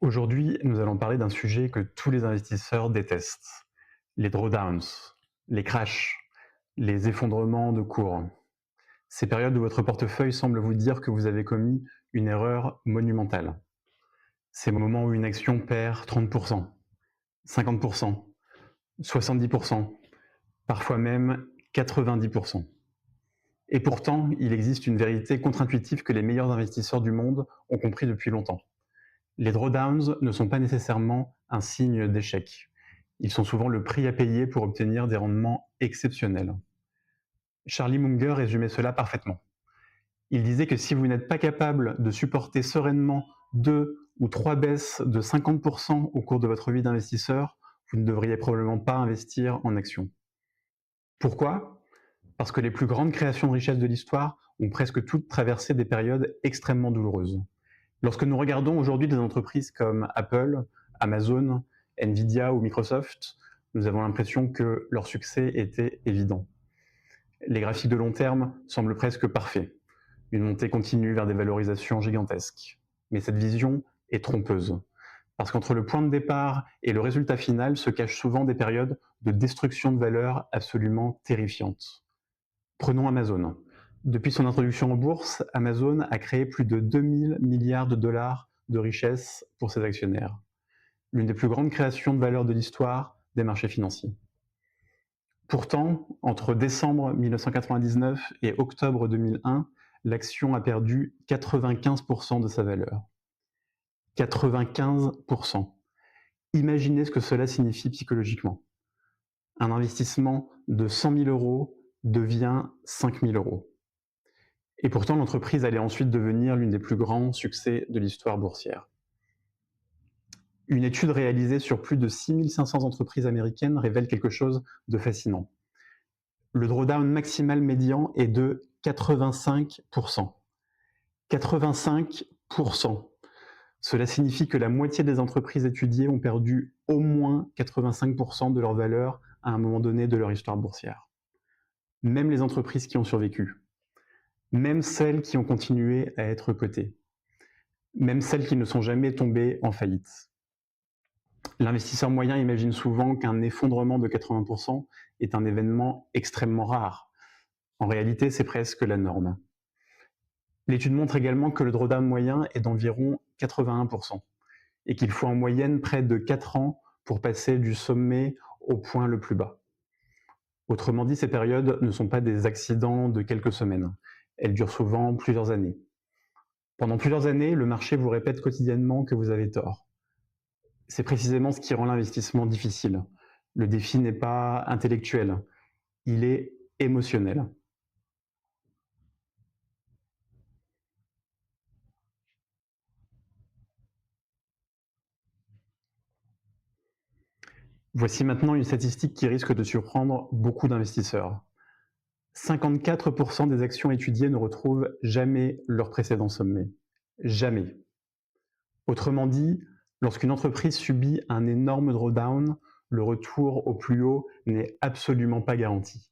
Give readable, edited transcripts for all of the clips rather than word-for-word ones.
Aujourd'hui, nous allons parler d'un sujet que tous les investisseurs détestent, les drawdowns, les crashs, les effondrements de cours. Ces périodes où votre portefeuille semble vous dire que vous avez commis une erreur monumentale. Ces moments où une action perd 30%, 50%, 70%, parfois même 90%. Et pourtant, il existe une vérité contre-intuitive que les meilleurs investisseurs du monde ont compris depuis longtemps. Les drawdowns ne sont pas nécessairement un signe d'échec. Ils sont souvent le prix à payer pour obtenir des rendements exceptionnels. Charlie Munger résumait cela parfaitement. Il disait que si vous n'êtes pas capable de supporter sereinement 2 ou 3 baisses de 50% au cours de votre vie d'investisseur, vous ne devriez probablement pas investir en actions. Pourquoi ? Parce que les plus grandes créations de richesse de l'histoire ont presque toutes traversé des périodes extrêmement douloureuses. Lorsque nous regardons aujourd'hui des entreprises comme Apple, Amazon, Nvidia ou Microsoft, nous avons l'impression que leur succès était évident. Les graphiques de long terme semblent presque parfaits. Une montée continue vers des valorisations gigantesques. Mais cette vision est trompeuse. Parce qu'entre le point de départ et le résultat final se cachent souvent des périodes de destruction de valeur absolument terrifiantes. Prenons Amazon. Depuis son introduction en bourse, Amazon a créé plus de 2000 milliards de dollars de richesse pour ses actionnaires. L'une des plus grandes créations de valeur de l'histoire des marchés financiers. Pourtant, entre décembre 1999 et octobre 2001, l'action a perdu 95% de sa valeur. 95%. Imaginez ce que cela signifie psychologiquement. Un investissement de 100 000 euros devient 5 000 euros. Et pourtant, l'entreprise allait ensuite devenir l'une des plus grands succès de l'histoire boursière. Une étude réalisée sur plus de 6500 entreprises américaines révèle quelque chose de fascinant. Le drawdown maximal médian est de 85%. 85%. Cela signifie que la moitié des entreprises étudiées ont perdu au moins 85% de leur valeur à un moment donné de leur histoire boursière. Même les entreprises qui ont survécu. Même celles qui ont continué à être cotées. Même celles qui ne sont jamais tombées en faillite. L'investisseur moyen imagine souvent qu'un effondrement de 80% est un événement extrêmement rare. En réalité, c'est presque la norme. L'étude montre également que le drawdown moyen est d'environ 81% et qu'il faut en moyenne près de 4 ans pour passer du sommet au point le plus bas. Autrement dit, ces périodes ne sont pas des accidents de quelques semaines. Elles durent souvent plusieurs années. Pendant plusieurs années, le marché vous répète quotidiennement que vous avez tort. C'est précisément ce qui rend l'investissement difficile. Le défi n'est pas intellectuel, il est émotionnel. Voici maintenant une statistique qui risque de surprendre beaucoup d'investisseurs. 54% des actions étudiées ne retrouvent jamais leur précédent sommet. Jamais. Autrement dit, lorsqu'une entreprise subit un énorme drawdown, le retour au plus haut n'est absolument pas garanti.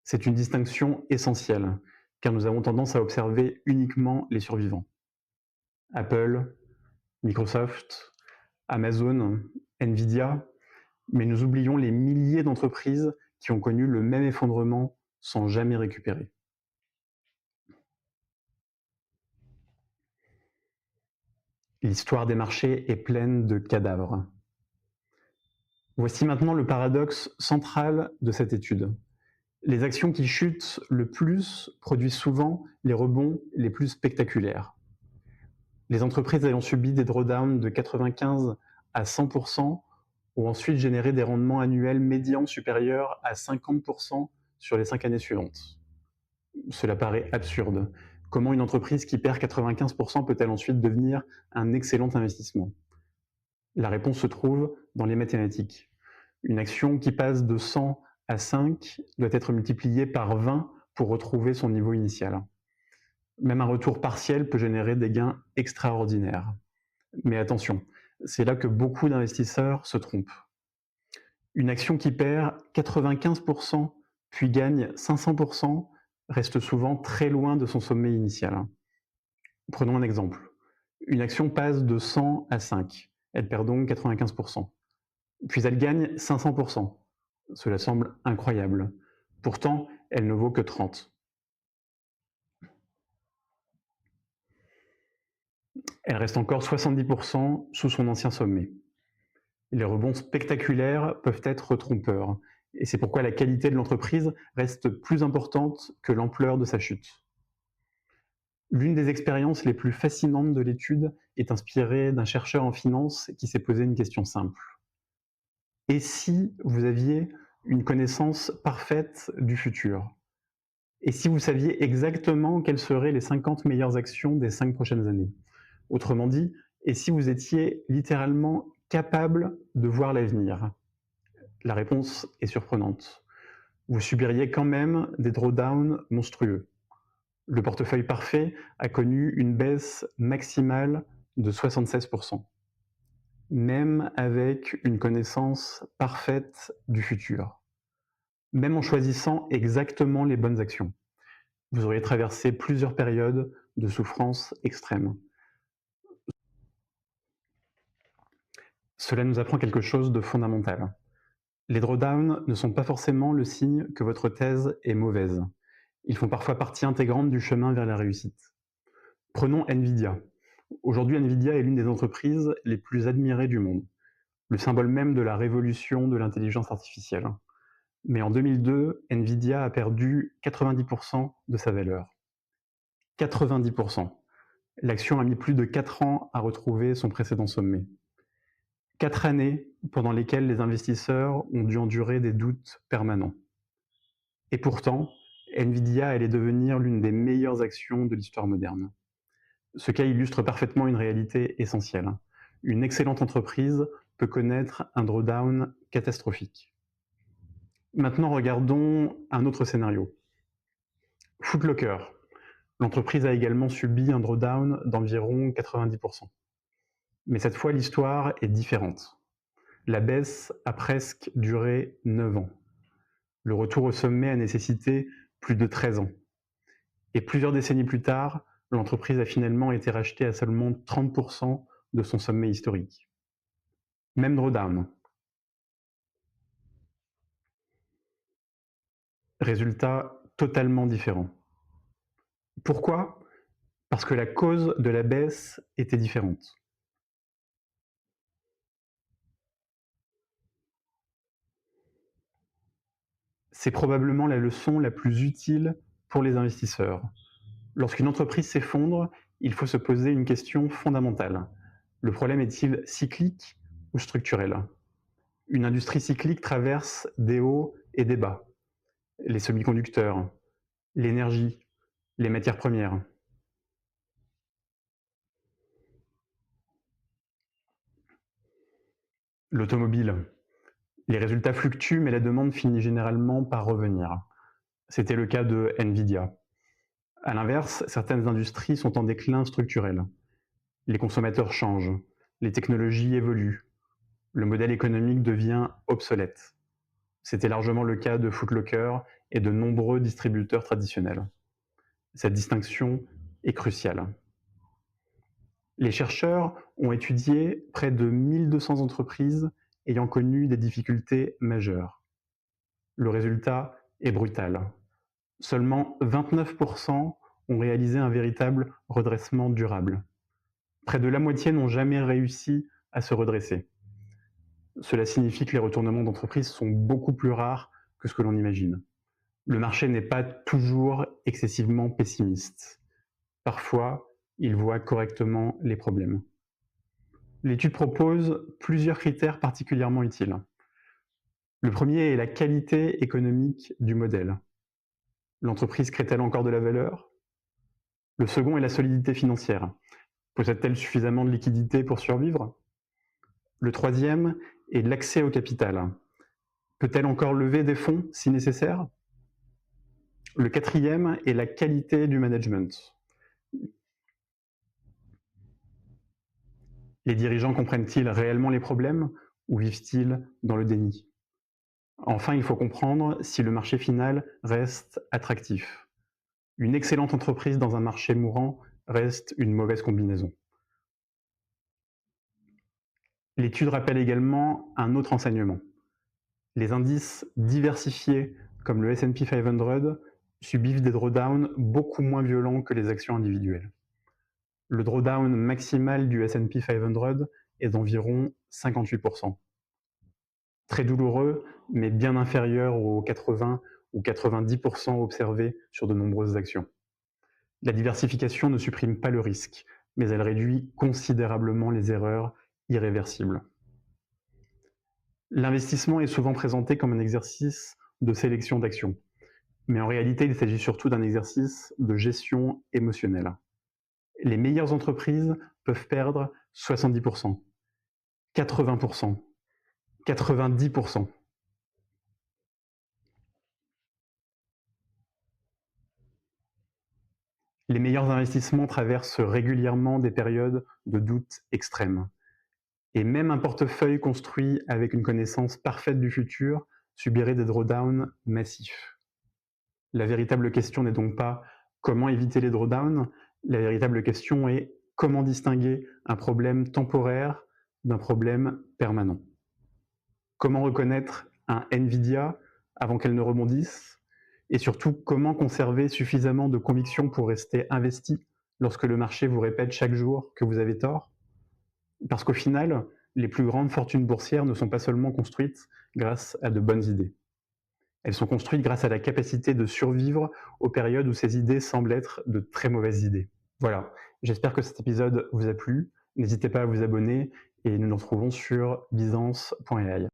C'est une distinction essentielle, car nous avons tendance à observer uniquement les survivants. Apple, Microsoft, Amazon, Nvidia, mais nous oublions les milliers d'entreprises qui ont connu le même effondrement sans jamais récupérer. L'histoire des marchés est pleine de cadavres. Voici maintenant le paradoxe central de cette étude. Les actions qui chutent le plus produisent souvent les rebonds les plus spectaculaires. Les entreprises ayant subi des drawdowns de 95 à 100% ont ensuite généré des rendements annuels médians supérieurs à 50% sur les 5 années suivantes. Cela paraît absurde. Comment une entreprise qui perd 95% peut-elle ensuite devenir un excellent investissement ? La réponse se trouve dans les mathématiques. Une action qui passe de 100 à 5 doit être multipliée par 20 pour retrouver son niveau initial. Même un retour partiel peut générer des gains extraordinaires. Mais attention, c'est là que beaucoup d'investisseurs se trompent. Une action qui perd 95% puis gagne 500% reste souvent très loin de son sommet initial. Prenons un exemple. Une action passe de 100 à 5. Elle perd donc 95%. Puis elle gagne 500%. Cela semble incroyable. Pourtant, elle ne vaut que 30. Elle reste encore 70% sous son ancien sommet. Les rebonds spectaculaires peuvent être trompeurs, et c'est pourquoi la qualité de l'entreprise reste plus importante que l'ampleur de sa chute. L'une des expériences les plus fascinantes de l'étude est inspirée d'un chercheur en finance qui s'est posé une question simple. Et si vous aviez une connaissance parfaite du futur? Et si vous saviez exactement quelles seraient les 50 meilleures actions des 5 prochaines années? Autrement dit, et si vous étiez littéralement capable de voir l'avenir? La réponse est surprenante. Vous subiriez quand même des drawdowns monstrueux. Le portefeuille parfait a connu une baisse maximale de 76%, même avec une connaissance parfaite du futur. Même en choisissant exactement les bonnes actions, vous auriez traversé plusieurs périodes de souffrance extrême. Cela nous apprend quelque chose de fondamental. Les drawdowns ne sont pas forcément le signe que votre thèse est mauvaise. Ils font parfois partie intégrante du chemin vers la réussite. Prenons Nvidia. Aujourd'hui, Nvidia est l'une des entreprises les plus admirées du monde, le symbole même de la révolution de l'intelligence artificielle. Mais en 2002, Nvidia a perdu 90% de sa valeur. 90%. L'action a mis plus de 4 ans à retrouver son précédent sommet. 4 années pendant lesquelles les investisseurs ont dû endurer des doutes permanents. Et pourtant, Nvidia allait devenir l'une des meilleures actions de l'histoire moderne. Ce cas illustre parfaitement une réalité essentielle. Une excellente entreprise peut connaître un drawdown catastrophique. Maintenant, regardons un autre scénario. Foot Locker. L'entreprise a également subi un drawdown d'environ 90%. Mais cette fois, l'histoire est différente. La baisse a presque duré 9 ans. Le retour au sommet a nécessité plus de 13 ans. Et plusieurs décennies plus tard, l'entreprise a finalement été rachetée à seulement 30% de son sommet historique. Même drawdown. Résultat totalement différent. Pourquoi? Parce que la cause de la baisse était différente. C'est probablement la leçon la plus utile pour les investisseurs. Lorsqu'une entreprise s'effondre, il faut se poser une question fondamentale. Le problème est-il cyclique ou structurel? Une industrie cyclique traverse des hauts et des bas. Les semi-conducteurs, l'énergie, les matières premières. L'automobile. Les résultats fluctuent, mais la demande finit généralement par revenir. C'était le cas de Nvidia. À l'inverse, certaines industries sont en déclin structurel. Les consommateurs changent, les technologies évoluent, le modèle économique devient obsolète. C'était largement le cas de Foot Locker et de nombreux distributeurs traditionnels. Cette distinction est cruciale. Les chercheurs ont étudié près de 1200 entreprises ayant connu des difficultés majeures. Le résultat est brutal. Seulement 29% ont réalisé un véritable redressement durable. Près de la moitié n'ont jamais réussi à se redresser. Cela signifie que les retournements d'entreprise sont beaucoup plus rares que ce que l'on imagine. Le marché n'est pas toujours excessivement pessimiste. Parfois, il voit correctement les problèmes. L'étude propose plusieurs critères particulièrement utiles. Le premier est la qualité économique du modèle. L'entreprise crée-t-elle encore de la valeur? Le second est la solidité financière. Possède-t-elle suffisamment de liquidités pour survivre? Le troisième est l'accès au capital. Peut-elle encore lever des fonds si nécessaire? Le quatrième est la qualité du management. Les dirigeants comprennent-ils réellement les problèmes ou vivent-ils dans le déni? Enfin, il faut comprendre si le marché final reste attractif. Une excellente entreprise dans un marché mourant reste une mauvaise combinaison. L'étude rappelle également un autre enseignement. Les indices diversifiés comme le S&P 500 subissent des drawdowns beaucoup moins violents que les actions individuelles. Le drawdown maximal du S&P 500 est d'environ 58%. Très douloureux, mais bien inférieur aux 80 ou 90% observés sur de nombreuses actions. La diversification ne supprime pas le risque, mais elle réduit considérablement les erreurs irréversibles. L'investissement est souvent présenté comme un exercice de sélection d'actions, mais en réalité, il s'agit surtout d'un exercice de gestion émotionnelle. Les meilleures entreprises peuvent perdre 70%, 80%, 90%. Les meilleurs investissements traversent régulièrement des périodes de doute extrême. Et même un portefeuille construit avec une connaissance parfaite du futur subirait des drawdowns massifs. La véritable question n'est donc pas comment éviter les drawdowns, la véritable question est comment distinguer un problème temporaire d'un problème permanent. Comment reconnaître un Nvidia avant qu'elle ne rebondisse? Et surtout, comment conserver suffisamment de conviction pour rester investi lorsque le marché vous répète chaque jour que vous avez tort? Parce qu'au final, les plus grandes fortunes boursières ne sont pas seulement construites grâce à de bonnes idées. Elles sont construites grâce à la capacité de survivre aux périodes où ces idées semblent être de très mauvaises idées. Voilà, j'espère que cet épisode vous a plu. N'hésitez pas à vous abonner et nous nous retrouvons sur Byzance.ai.